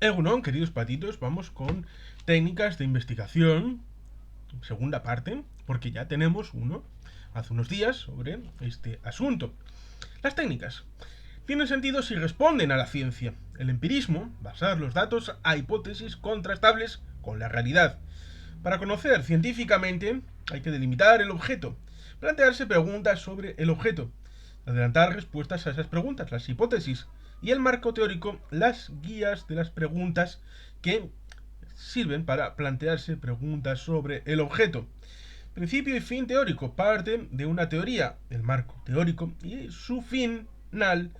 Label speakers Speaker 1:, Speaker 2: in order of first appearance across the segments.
Speaker 1: Egunon, queridos patitos, vamos con técnicas de investigación, segunda parte, porque ya tenemos uno hace unos días sobre este asunto. Las técnicas tienen sentido si responden a la ciencia. El empirismo, basar los datos a hipótesis contrastables con la realidad. Para conocer científicamente hay que delimitar el objeto, plantearse preguntas sobre el objeto, adelantar respuestas a esas preguntas, las hipótesis, y el marco teórico, las guías de las preguntas que sirven para plantearse preguntas sobre el objeto. Principio y fin teórico parte de una teoría, el marco teórico, y su final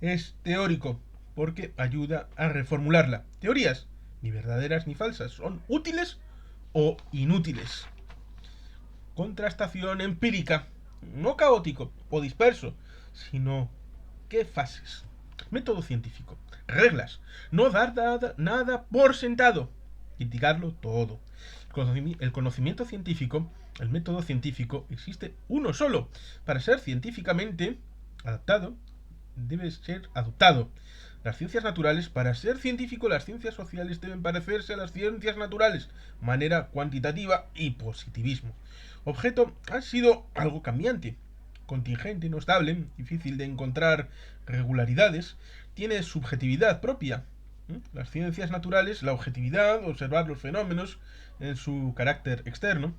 Speaker 1: es teórico, porque ayuda a reformularla. Teorías, ni verdaderas ni falsas, son útiles o inútiles. Contrastación empírica, no caótico o disperso, sino qué fases. Método científico, reglas, no dar nada por sentado, indicarlo todo. El conocimiento científico, el método científico, existe uno solo. Para ser científicamente adaptado, debe ser adoptado. Las ciencias naturales, para ser científico, las ciencias sociales deben parecerse a las ciencias naturales, manera cuantitativa y positivismo. Objeto ha sido algo cambiante, contingente, no estable, difícil de encontrar regularidades, tiene subjetividad propia. Las ciencias naturales, la objetividad, observar los fenómenos en su carácter externo.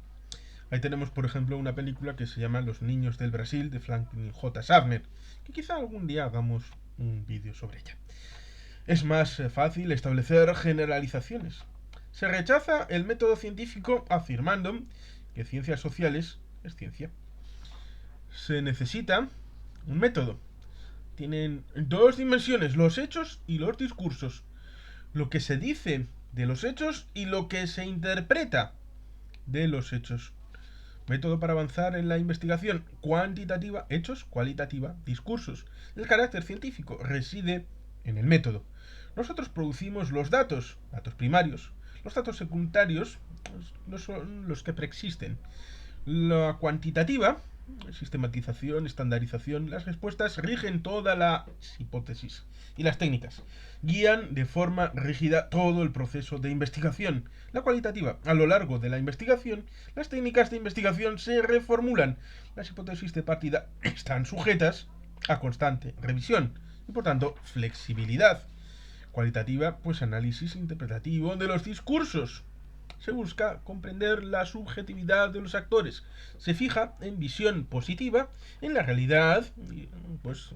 Speaker 1: Ahí tenemos, por ejemplo, una película que se llama Los niños del Brasil, de Franklin J. Schaffner, que quizá algún día hagamos un vídeo sobre ella. Es más fácil establecer generalizaciones. Se rechaza el método científico afirmando que ciencias sociales es ciencia. Se necesita un método. Tienen dos dimensiones, los hechos y los discursos. Lo que se dice de los hechos y lo que se interpreta de los hechos. Método para avanzar en la investigación cuantitativa, hechos, cualitativa, discursos. El carácter científico reside en el método. Nosotros producimos los datos primarios. Los datos secundarios no son los que preexisten. La cuantitativa, sistematización, estandarización, las respuestas rigen todas las hipótesis y las técnicas. Guían de forma rígida todo el proceso de investigación. La cualitativa, a lo largo de la investigación, las técnicas de investigación se reformulan. Las hipótesis de partida están sujetas a constante revisión y por tanto flexibilidad. Cualitativa, pues análisis interpretativo de los discursos. Se busca comprender la subjetividad de los actores. Se fija en visión positiva en la realidad. Pues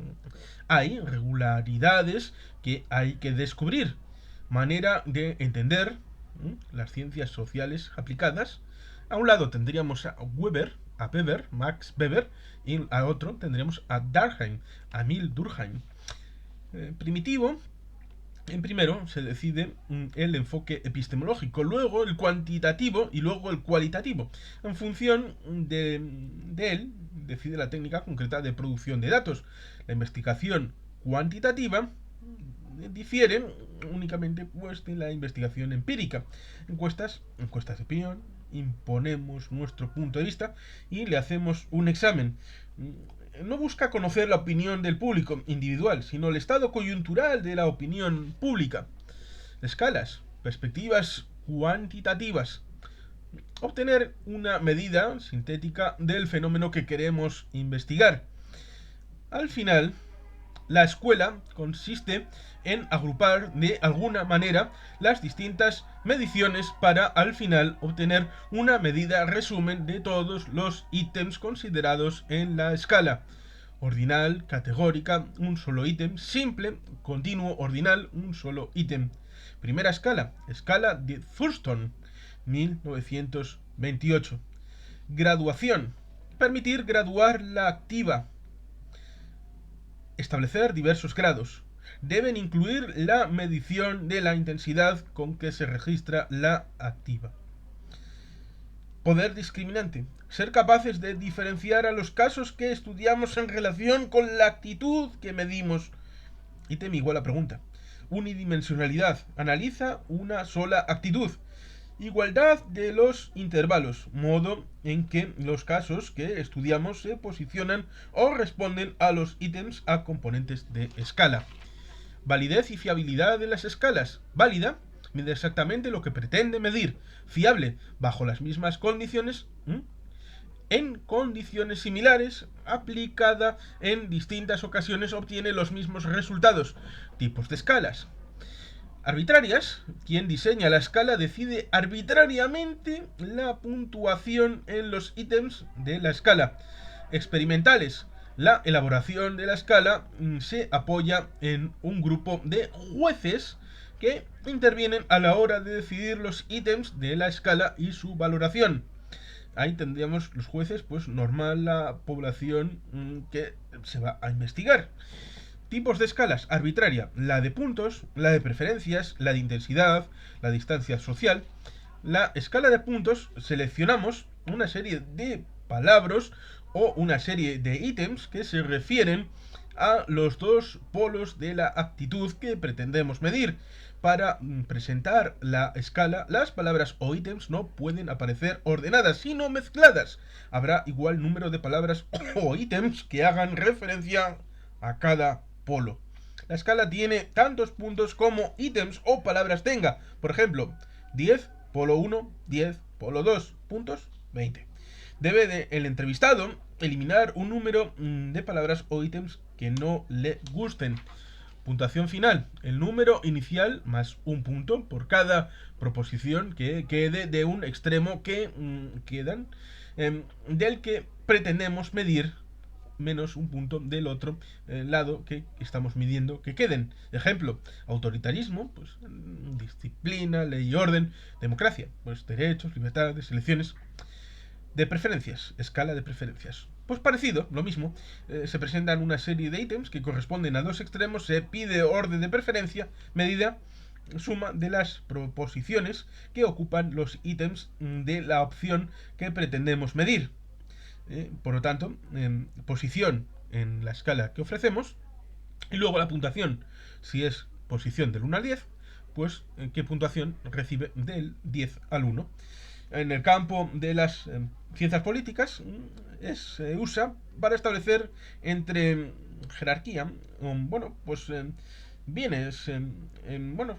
Speaker 1: hay regularidades que hay que descubrir. Manera de entender las ciencias sociales aplicadas. A un lado tendríamos a Weber, Max Weber, y a otro tendremos a Durkheim, a Emil Durkheim. Primitivo. En primero se decide el enfoque epistemológico, luego el cuantitativo y luego el cualitativo. En función de él, decide la técnica concreta de producción de datos. La investigación cuantitativa difiere únicamente pues, de la investigación empírica. Encuestas de opinión, imponemos nuestro punto de vista y le hacemos un examen. No busca conocer la opinión del público individual, sino el estado coyuntural de la opinión pública. Escalas, perspectivas cuantitativas. Obtener una medida sintética del fenómeno que queremos investigar. Al final, la escuela consiste en agrupar de alguna manera las distintas mediciones para al final obtener una medida resumen de todos los ítems considerados en la escala. Ordinal, categórica, un solo ítem, simple, continuo, ordinal, un solo ítem. Primera escala, escala de Thurston, 1928. Graduación, permitir graduar la activa. Establecer diversos grados. Deben incluir la medición de la intensidad con que se registra la activa. Poder discriminante. Ser capaces de diferenciar a los casos que estudiamos en relación con la actitud que medimos. Ítem igual a pregunta. Unidimensionalidad. Analiza una sola actitud. Igualdad de los intervalos, modo en que los casos que estudiamos se posicionan o responden a los ítems a componentes de escala. Validez y fiabilidad de las escalas. Válida, mide exactamente lo que pretende medir. Fiable, bajo las mismas condiciones, en condiciones similares, aplicada en distintas ocasiones, obtiene los mismos resultados. Tipos de escalas. Arbitrarias, quien diseña la escala decide arbitrariamente la puntuación en los ítems de la escala. Experimentales, la elaboración de la escala se apoya en un grupo de jueces que intervienen a la hora de decidir los ítems de la escala y su valoración. Ahí tendríamos los jueces, pues normal, la población que se va a investigar. Tipos de escalas: arbitraria, la de puntos, la de preferencias, la de intensidad, la distancia social. La escala de puntos, seleccionamos una serie de palabras o una serie de ítems que se refieren a los dos polos de la actitud que pretendemos medir. Para presentar la escala, las palabras o ítems no pueden aparecer ordenadas, sino mezcladas. Habrá igual número de palabras o ítems que hagan referencia a cada polo. La escala tiene tantos puntos como ítems o palabras tenga. Por ejemplo, 10, polo 1, 10, polo 2, puntos, 20. Debe el entrevistado eliminar un número de palabras o ítems que no le gusten. Puntuación final: el número inicial más un punto por cada proposición que quede de un extremo que quedan del que pretendemos medir, menos un punto del otro lado que estamos midiendo que queden. Ejemplo: autoritarismo, pues disciplina, ley y orden. Democracia, pues derechos, libertades, elecciones. De preferencias, escala de preferencias. Pues parecido, lo mismo. Se presentan una serie de ítems que corresponden a dos extremos, se pide orden de preferencia, medida suma de las proposiciones que ocupan los ítems de la opción que pretendemos medir. Por lo tanto, posición en la escala que ofrecemos, y luego la puntuación. Si es posición del 1 al 10, pues qué puntuación recibe del 10 al 1. En el campo de las ciencias políticas se usa para establecer entre jerarquía, bienes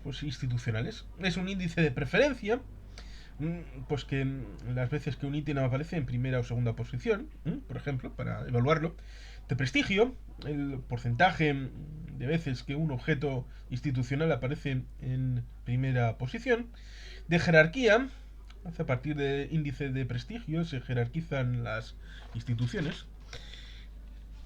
Speaker 1: pues institucionales. Es un índice de preferencia, pues que las veces que un ítem aparece en primera o segunda posición, por ejemplo, para evaluarlo. De prestigio, el porcentaje de veces que un objeto institucional aparece en primera posición. De jerarquía, a partir del índice de prestigio se jerarquizan las instituciones.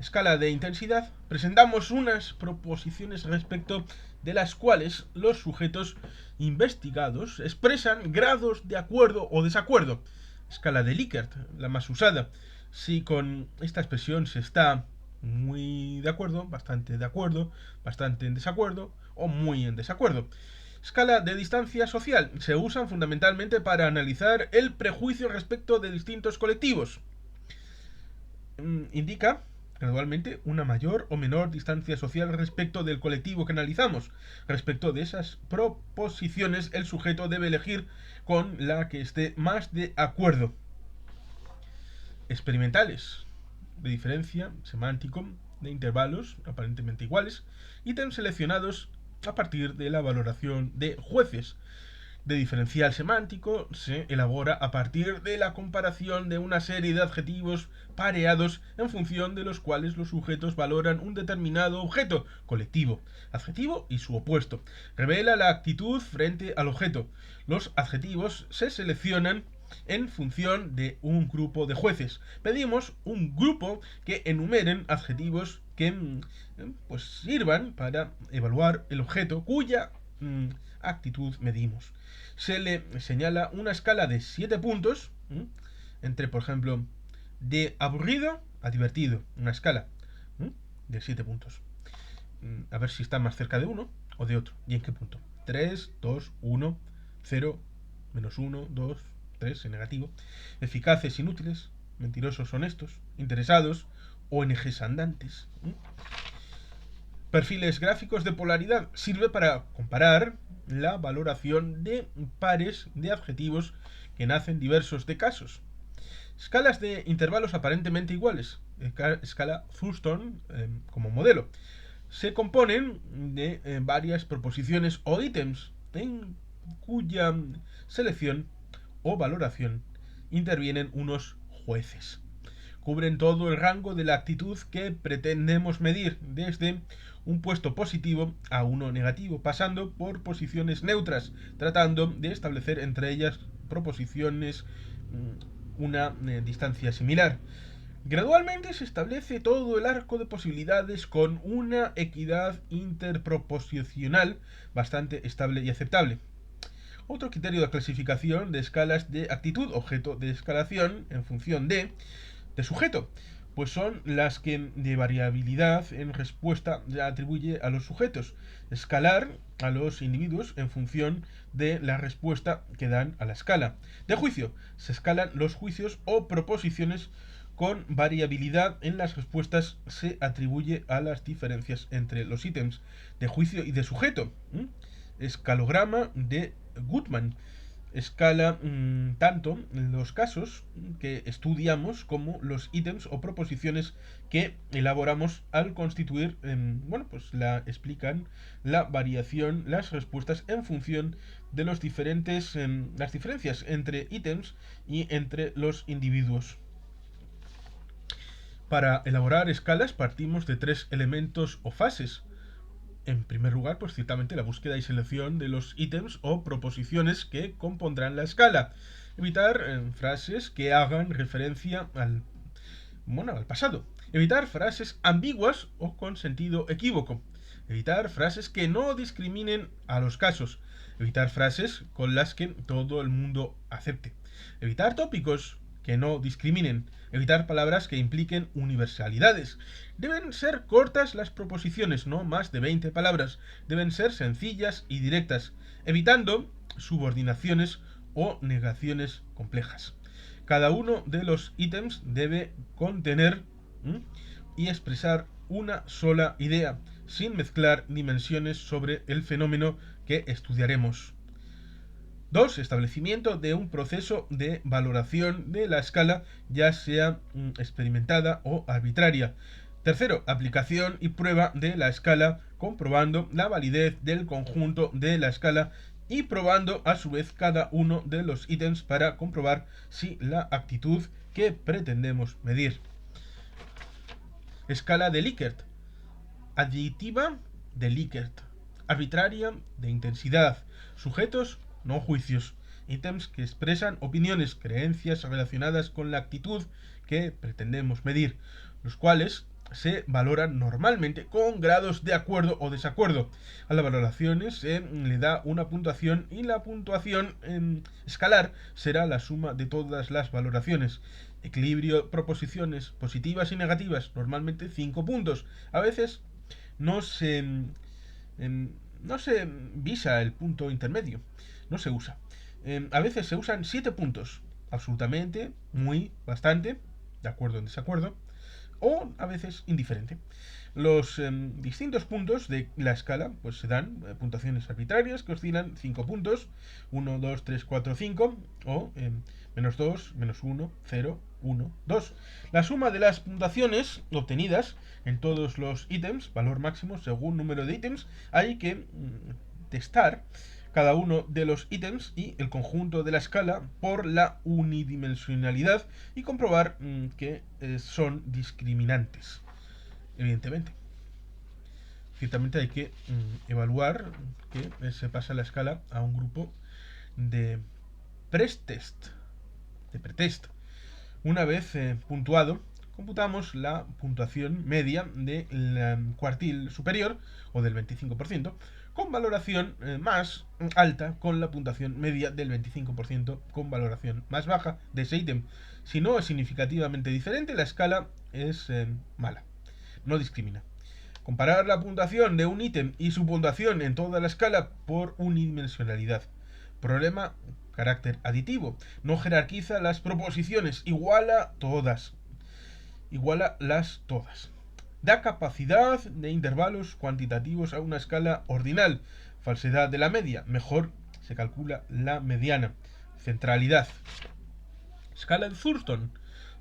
Speaker 1: Escala de intensidad, presentamos unas proposiciones respecto de las cuales los sujetos investigados expresan grados de acuerdo o desacuerdo. Escala de Likert, la más usada. Si con esta expresión se está muy de acuerdo, bastante en desacuerdo o muy en desacuerdo. Escala de distancia social, se usan fundamentalmente para analizar el prejuicio respecto de distintos colectivos. Indica gradualmente una mayor o menor distancia social respecto del colectivo que analizamos. Respecto de esas proposiciones, el sujeto debe elegir con la que esté más de acuerdo. Experimentales, de diferencia, semántico, de intervalos aparentemente iguales, ítems seleccionados a partir de la valoración de jueces. De diferencial semántico se elabora a partir de la comparación de una serie de adjetivos pareados en función de los cuales los sujetos valoran un determinado objeto colectivo, adjetivo y su opuesto. Revela la actitud frente al objeto. Los adjetivos se seleccionan en función de un grupo de jueces. Pedimos un grupo que enumeren adjetivos que sirvan para evaluar el objeto cuya actitud medimos. Se le señala una escala de 7 puntos entre, por ejemplo, de aburrido a divertido. Una escala de 7 puntos. A ver si está más cerca de uno o de otro. ¿Y en qué punto? 3, 2, 1, 0, menos 1, 2, 3 en negativo. Eficaces, inútiles. Mentirosos, honestos. Interesados. ONGs andantes. Perfiles gráficos de polaridad. Sirve para comparar la valoración de pares de adjetivos que nacen diversos de casos. Escalas de intervalos aparentemente iguales. Escala Thurston como modelo. se componen de varias proposiciones o ítems en cuya selección o valoración intervienen unos jueces. Cubren todo el rango de la actitud que pretendemos medir, desde un puesto positivo a uno negativo, pasando por posiciones neutras, tratando de establecer entre ellas proposiciones una distancia similar. Gradualmente se establece todo el arco de posibilidades con una equidad interproposicional bastante estable y aceptable. Otro criterio de clasificación de escalas de actitud, objeto de escalación en función de sujeto, pues son las que de variabilidad en respuesta se atribuye a los sujetos. Escalar a los individuos en función de la respuesta que dan a la escala. De juicio, se escalan los juicios o proposiciones con variabilidad en las respuestas, se atribuye a las diferencias entre los ítems de juicio y de sujeto. Escalograma de Goodman. Escala tanto los casos que estudiamos como los ítems o proposiciones que elaboramos al constituir, pues explican la variación, las respuestas en función de los las diferencias entre ítems y entre los individuos. Para elaborar escalas partimos de tres elementos o fases. En primer lugar, pues ciertamente la búsqueda y selección de los ítems o proposiciones que compondrán la escala. Evitar frases que hagan referencia al pasado. Evitar frases ambiguas o con sentido equívoco. Evitar frases que no discriminen a los casos. Evitar frases con las que todo el mundo acepte. Evitar tópicos que no discriminen. Evitar palabras que impliquen universalidades. Deben ser cortas las proposiciones, no más de 20 palabras. Deben ser sencillas y directas, evitando subordinaciones o negaciones complejas. Cada uno de los ítems debe contener y expresar una sola idea, sin mezclar dimensiones sobre el fenómeno que estudiaremos. 2. Establecimiento de un proceso de valoración de la escala, ya sea experimentada o arbitraria. Tercero, aplicación y prueba de la escala, comprobando la validez del conjunto de la escala y probando a su vez cada uno de los ítems para comprobar si la actitud que pretendemos medir. Escala de Likert. Aditiva de Likert. Arbitraria de intensidad. Sujetos no juicios. Ítems que expresan opiniones, creencias relacionadas con la actitud que pretendemos medir, los cuales se valoran normalmente con grados de acuerdo o desacuerdo. A las valoraciones se le da una puntuación y la puntuación escalar será la suma de todas las valoraciones. Equilibrio, proposiciones positivas y negativas, normalmente 5 puntos. A veces no se visa el punto intermedio, no se usa. A veces se usan 7 puntos, absolutamente, muy, bastante, de acuerdo en desacuerdo, o a veces indiferente. Los distintos puntos de la escala pues se dan puntuaciones arbitrarias que oscilan 5 puntos, 1, 2, 3, 4, 5, o menos 2, menos 1, 0, 1, 2. La suma de las puntuaciones obtenidas en todos los ítems, valor máximo según número de ítems, hay que testar cada uno de los ítems y el conjunto de la escala por la unidimensionalidad y comprobar que son discriminantes, evidentemente. Ciertamente hay que evaluar que se pasa la escala a un grupo de pretest. Una vez puntuado, computamos la puntuación media del cuartil superior o del 25%, con valoración más alta con la puntuación media del 25%, con valoración más baja de ese ítem. Si no es significativamente diferente, la escala es mala, no discrimina. Comparar la puntuación de un ítem y su puntuación en toda la escala por unidimensionalidad. Problema: carácter aditivo. No jerarquiza las proposiciones, iguala todas. Iguala-las todas. Da capacidad de intervalos cuantitativos a una escala ordinal. Falsedad de la media. Mejor se calcula la mediana. Centralidad. Escala de Thurston.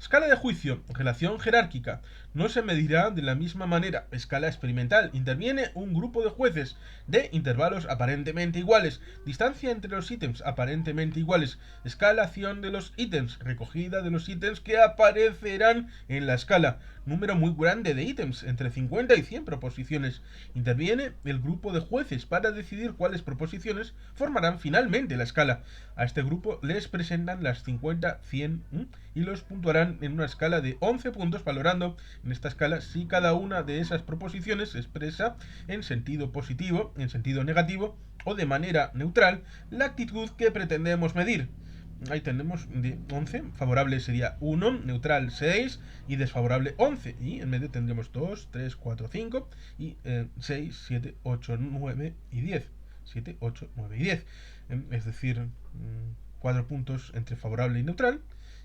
Speaker 1: Escala de juicio, relación jerárquica. No se medirá de la misma manera. Escala experimental. Interviene un grupo de jueces de intervalos aparentemente iguales. Distancia entre los ítems aparentemente iguales. Escalación de los ítems. Recogida de los ítems que aparecerán en la escala. Número muy grande de ítems, entre 50 y 100 proposiciones. Interviene el grupo de jueces para decidir cuáles proposiciones formarán finalmente la escala. A este grupo les presentan las 50, 100 y los puntuarán en una escala de 11 puntos, valorando en esta escala si cada una de esas proposiciones se expresa en sentido positivo, en sentido negativo o de manera neutral la actitud que pretendemos medir. Ahí tenemos de 11, favorable sería 1, neutral 6 y desfavorable 11. Y en medio tendremos 2, 3, 4, 5 y 6, 7, 8, 9 y 10. 7, 8, 9 y 10. Es decir, 4 puntos entre favorable y neutral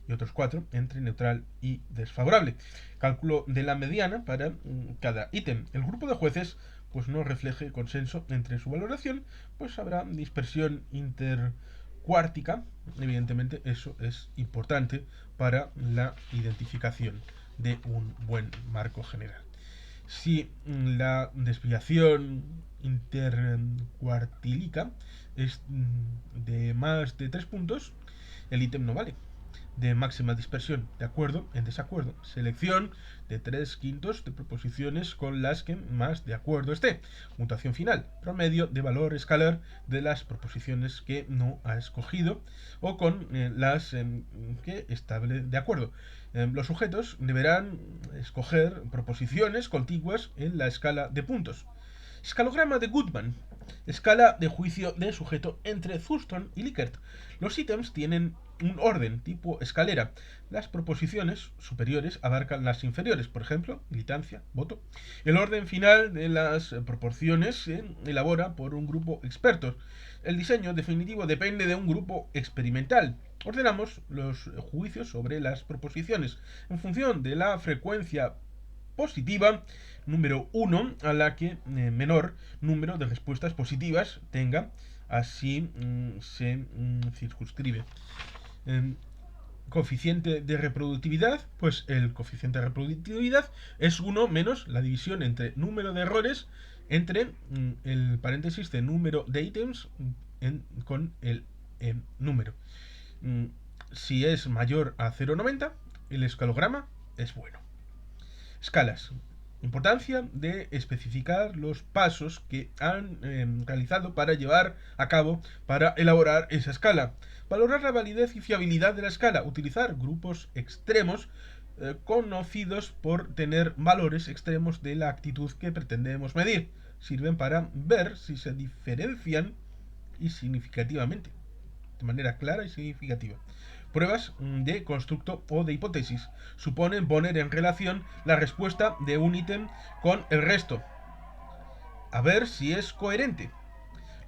Speaker 1: y otros 4 entre neutral y desfavorable. Cálculo de la mediana para cada ítem. El grupo de jueces pues no refleje consenso entre su valoración, pues habrá dispersión intercuártica. Evidentemente eso es importante para la identificación de un buen marco general. Si la desviación intercuartílica es de más de 3 puntos, el ítem no vale. De máxima dispersión, de acuerdo, en desacuerdo. Selección de 3/5 de proposiciones con las que más de acuerdo esté. Mutación final, promedio de valor escalar de las proposiciones que no ha escogido o con las que estable de acuerdo. Los sujetos deberán escoger proposiciones contiguas en la escala de puntos. Escalograma de Goodman. Escala de juicio de sujeto entre Thurston y Likert. Los ítems tienen un orden tipo escalera. Las proposiciones superiores abarcan las inferiores, por ejemplo, militancia, voto. El orden final de las proporciones se elabora por un grupo experto. El diseño definitivo depende de un grupo experimental. Ordenamos los juicios sobre las proposiciones en función de la frecuencia positiva número 1 a la que menor número de respuestas positivas tenga. Así se circunscribe. Coeficiente de reproductividad, pues el coeficiente de reproductividad es 1 menos la división entre número de errores entre el paréntesis de número de ítems con el número. Si es mayor a 0,90, el escalograma es bueno. Escalas. Importancia de especificar los pasos que han realizado para llevar a cabo, para elaborar esa escala. Valorar la validez y fiabilidad de la escala. Utilizar grupos extremos conocidos por tener valores extremos de la actitud que pretendemos medir. Sirven para ver si se diferencian y significativamente, de manera clara y significativa. Pruebas de constructo o de hipótesis. Suponen poner en relación la respuesta de un ítem con el resto. A ver si es coherente.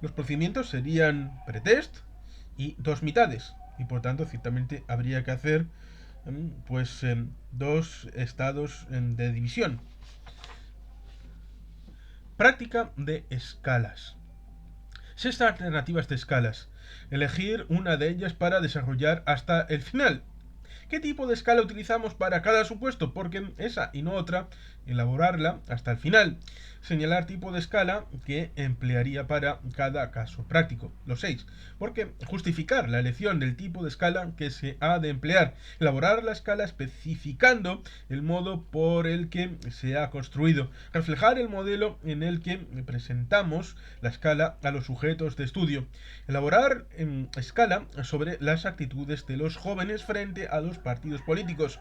Speaker 1: Los procedimientos serían pretest y dos mitades. Y por tanto, ciertamente habría que hacer dos estados de división. Práctica de escalas. 6 alternativas de escalas. Elegir una de ellas para desarrollar hasta el final. ¿Qué tipo de escala utilizamos para cada supuesto? Porque esa y no otra, elaborarla hasta el final. Señalar tipo de escala que emplearía para cada caso práctico. Los 6. Porque justificar la elección del tipo de escala que se ha de emplear. Elaborar la escala especificando el modo por el que se ha construido. Reflejar el modelo en el que presentamos la escala a los sujetos de estudio. Elaborar escala sobre las actitudes de los jóvenes frente a los partidos políticos.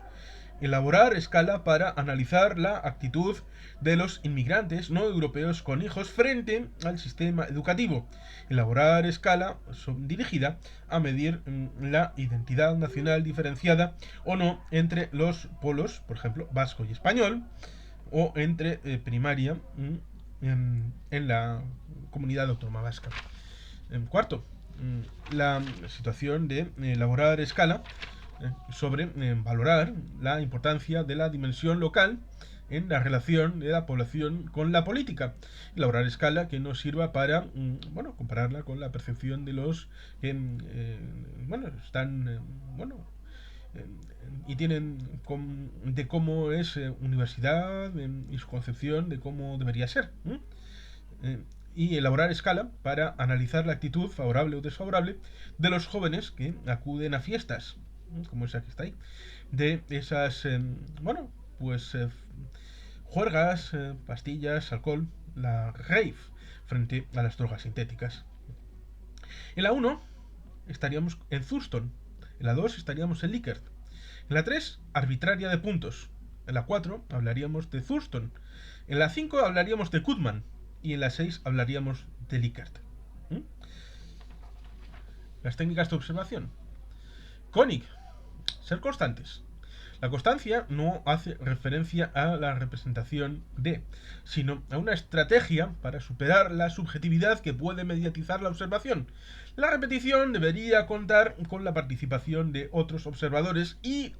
Speaker 1: Elaborar escala para analizar la actitud de los inmigrantes no europeos con hijos frente al sistema educativo. Elaborar escala dirigida a medir la identidad nacional diferenciada o no entre los polos, por ejemplo, vasco y español, o entre primaria en la comunidad autónoma vasca. Cuarto, la situación de elaborar escala sobre valorar la importancia de la dimensión local en la relación de la población con la política. Elaborar escala que nos sirva para compararla con la percepción de los que están eh, y tienen de cómo es universidad y su concepción de cómo debería ser. Eh, y elaborar escala para analizar la actitud favorable o desfavorable de los jóvenes que acuden a fiestas, como esa que está ahí, de esas, bueno, pues juergas, pastillas, alcohol, la rave, frente a las drogas sintéticas. En la 1 estaríamos en Thurston, en la 2 estaríamos en Likert, en la 3 arbitraria de puntos, en la 4 hablaríamos de Thurston, en la 5 hablaríamos de Goodman y en la 6 hablaríamos de Likert. ¿Mm? Las técnicas de observación. Koenig, ser constantes. La constancia no hace referencia a la representación de, sino a una estrategia para superar la subjetividad que puede mediatizar la observación. La repetición debería contar con la participación de otros observadores y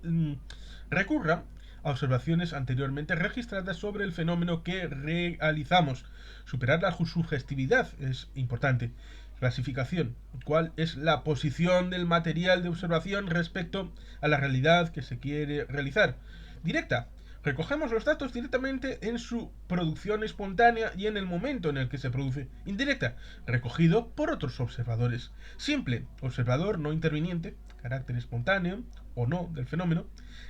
Speaker 1: recurra a observaciones anteriormente registradas sobre el fenómeno que realizamos. Superar la subjetividad es importante. Clasificación. ¿Cuál es la posición del material de observación respecto a la realidad que se quiere realizar? Directa. Recogemos los datos directamente en su producción espontánea y en el momento en el que se produce. Indirecta. Recogido por otros observadores. Simple. Observador no interviniente. Carácter espontáneo o no del fenómeno.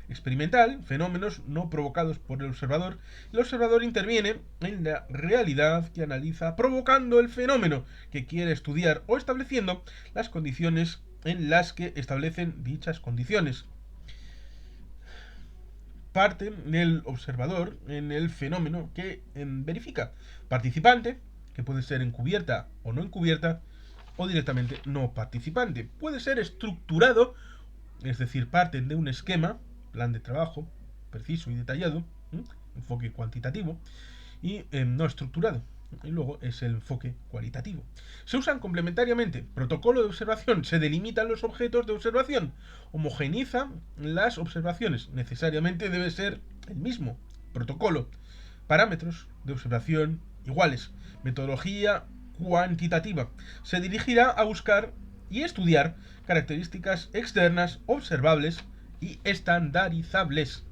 Speaker 1: Experimental. Fenómenos no provocados por el observador. El observador interviene en la realidad que analiza, provocando el fenómeno que quiere estudiar o estableciendo las condiciones en las que establecen dichas condiciones. Parte del observador en el fenómeno que verifica. Participante, que puede ser encubierta o no encubierta, o directamente no participante. Puede ser estructurado, es decir, parte de un esquema, plan de trabajo, preciso y detallado, enfoque cuantitativo, y no estructurado. Y luego es el enfoque cualitativo. Se usan complementariamente. Protocolo de observación. Se delimitan los objetos de observación. Homogeneiza las observaciones. Necesariamente debe ser el mismo protocolo. Parámetros de observación iguales. Metodología cuantitativa. Se dirigirá a buscar y estudiar características externas observables y estandarizables.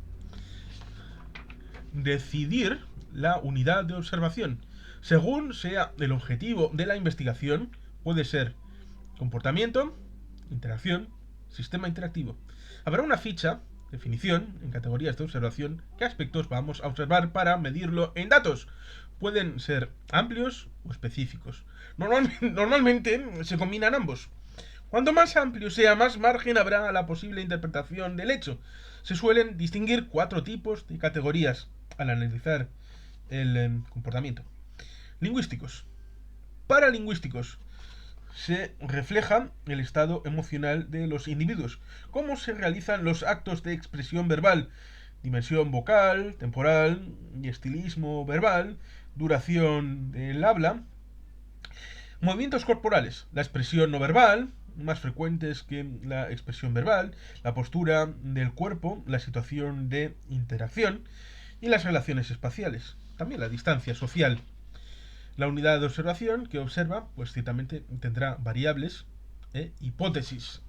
Speaker 1: Decidir la unidad de observación. Según sea el objetivo de la investigación, puede ser comportamiento, interacción, sistema interactivo. Habrá una ficha, definición, en categorías de observación, qué aspectos vamos a observar para medirlo en datos. Pueden ser amplios o específicos. Normalmente se combinan ambos. Cuanto más amplio sea, más margen habrá a la posible interpretación del hecho. Se suelen distinguir 4 tipos de categorías al analizar el comportamiento. Lingüísticos. Paralingüísticos. Se refleja el estado emocional de los individuos, cómo se realizan los actos de expresión verbal, dimensión vocal, temporal y estilismo verbal, duración del habla, movimientos corporales, la expresión no verbal, más frecuentes que la expresión verbal, la postura del cuerpo, la situación de interacción y las relaciones espaciales, también la distancia social. La unidad de observación que observa, pues ciertamente tendrá variables e hipótesis.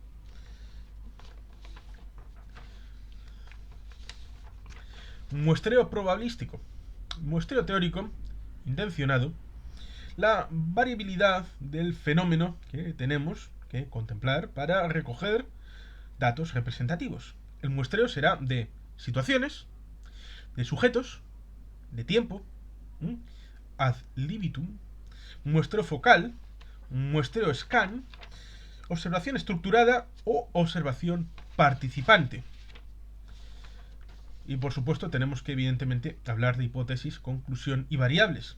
Speaker 1: Muestreo probabilístico. Muestreo teórico intencionado. La variabilidad del fenómeno que tenemos que contemplar para recoger datos representativos. El muestreo será de situaciones, de sujetos, de tiempo, ad libitum, muestreo focal, muestreo scan, observación estructurada o observación participante. Y por supuesto tenemos que evidentemente hablar de hipótesis, conclusión y variables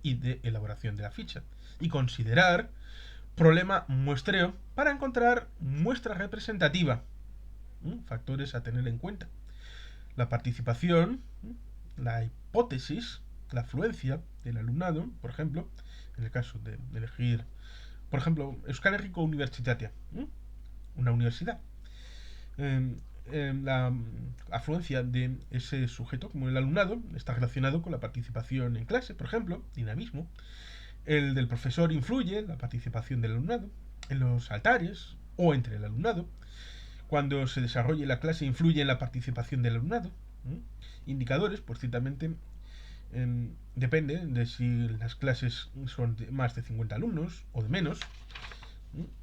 Speaker 1: y de elaboración de la ficha y considerar problema muestreo para encontrar muestra representativa, factores a tener en cuenta. La participación, la hipótesis, la afluencia del alumnado, por ejemplo, en el caso de elegir, por ejemplo, Euskal Herriko Unibertsitatea, una universidad. La afluencia de ese sujeto, como el alumnado, está relacionado con la participación en clase, por ejemplo, dinamismo. El del profesor influye en la participación del alumnado, en los altares o entre el alumnado. cuando se desarrolle la clase influye en la participación del alumnado. Indicadores, pues ciertamente depende de si las clases son de más de 50 alumnos o de menos.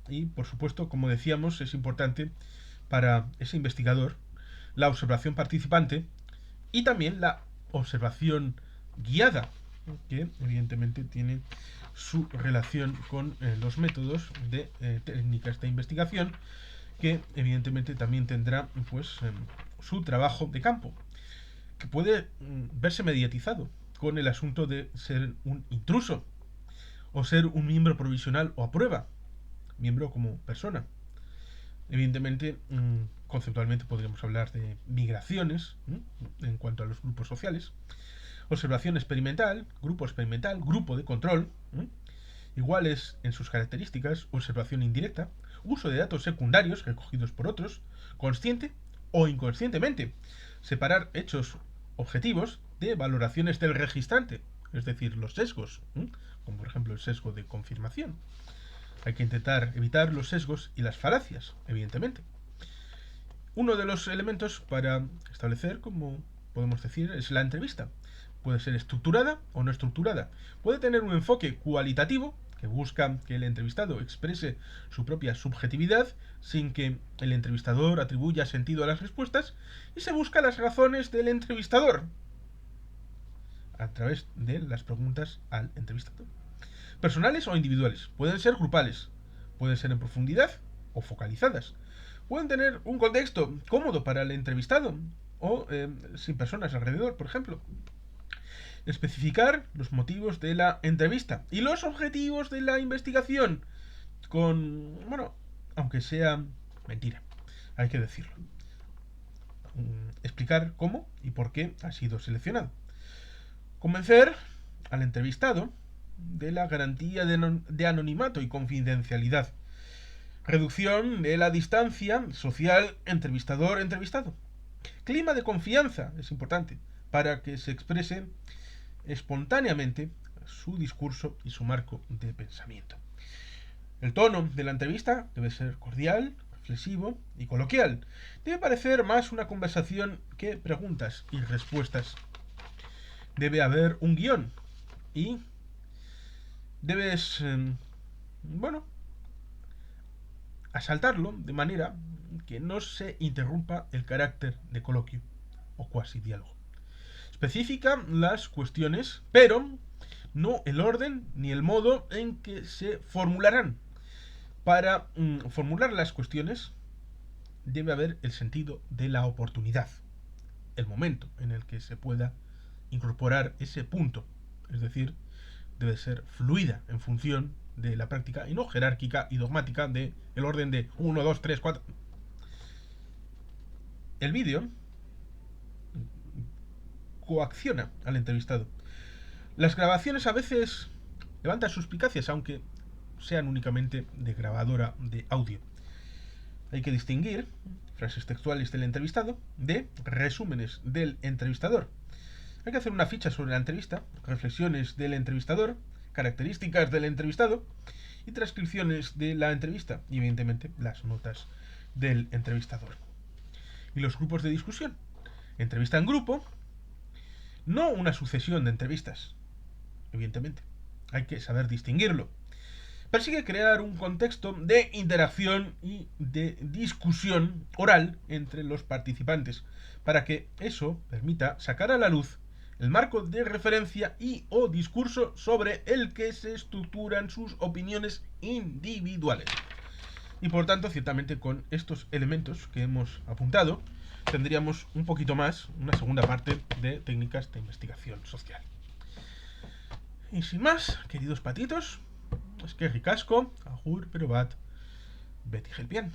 Speaker 1: Y por supuesto, como decíamos, es importante para ese investigador la observación participante y también la observación guiada, que evidentemente tiene su relación con los métodos de técnicas de investigación, que evidentemente también tendrá pues su trabajo de campo, que puede verse mediatizado con el asunto de ser un intruso o ser un miembro provisional o a prueba, miembro como persona. Evidentemente, conceptualmente podríamos hablar de migraciones en cuanto a los grupos sociales, observación experimental, grupo de control, iguales en sus características, observación indirecta, uso de datos secundarios recogidos por otros, consciente o inconscientemente, separar hechos objetivos de valoraciones del registrante, es decir, los sesgos, como por ejemplo el sesgo de confirmación. Hay que intentar evitar los sesgos y las falacias, evidentemente. Uno de los elementos para establecer, como podemos decir, es la entrevista. Puede ser estructurada o no estructurada. Puede tener un enfoque cualitativo, que busca que el entrevistado exprese su propia subjetividad sin que el entrevistador atribuya sentido a las respuestas, y se busca las razones del entrevistador a través de las preguntas al entrevistador. Personales o individuales. Pueden ser grupales. Pueden ser en profundidad o focalizadas. Pueden tener un contexto cómodo para el entrevistado o sin personas alrededor, por ejemplo. Especificar los motivos de la entrevista y los objetivos de la investigación con, bueno, aunque sea mentira, hay que decirlo. Explicar cómo y por qué ha sido seleccionado. Convencer al entrevistado de la garantía de anonimato y confidencialidad. Reducción de la distancia social entrevistador-entrevistado. Clima de confianza, es importante, para que se exprese espontáneamente su discurso y su marco de pensamiento. El tono de la entrevista debe ser cordial, reflexivo y coloquial. Debe parecer más una conversación que preguntas y respuestas. Debe haber un guión y debes, asaltarlo de manera que no se interrumpa el carácter de coloquio o cuasi diálogo. Especifica las cuestiones, pero no el orden ni el modo en que se formularán. Para formular las cuestiones debe haber el sentido de la oportunidad, el momento en el que se pueda incorporar ese punto, es decir, debe ser fluida en función de la práctica y no jerárquica y dogmática de el orden de 1, 2, 3, 4. El vídeo coacciona al entrevistado. Las grabaciones a veces levantan suspicacias, aunque sean únicamente de grabadora de audio. Hay que distinguir frases textuales del entrevistado de resúmenes del entrevistador. Hay que hacer una ficha sobre la entrevista, reflexiones del entrevistador, características del entrevistado y transcripciones de la entrevista y evidentemente las notas del entrevistador. Y los grupos de discusión. Entrevista en grupo, no una sucesión de entrevistas, evidentemente. Hay que saber distinguirlo. Persigue crear un contexto de interacción y de discusión oral entre los participantes, para que eso permita sacar a la luz el marco de referencia y o discurso sobre el que se estructuran sus opiniones individuales. Y por tanto, ciertamente con estos elementos que hemos apuntado, tendríamos un poquito más, una segunda parte de técnicas de investigación social. Y sin más, queridos patitos, es que ricasco, agur, pero bat, Betty Gelpian.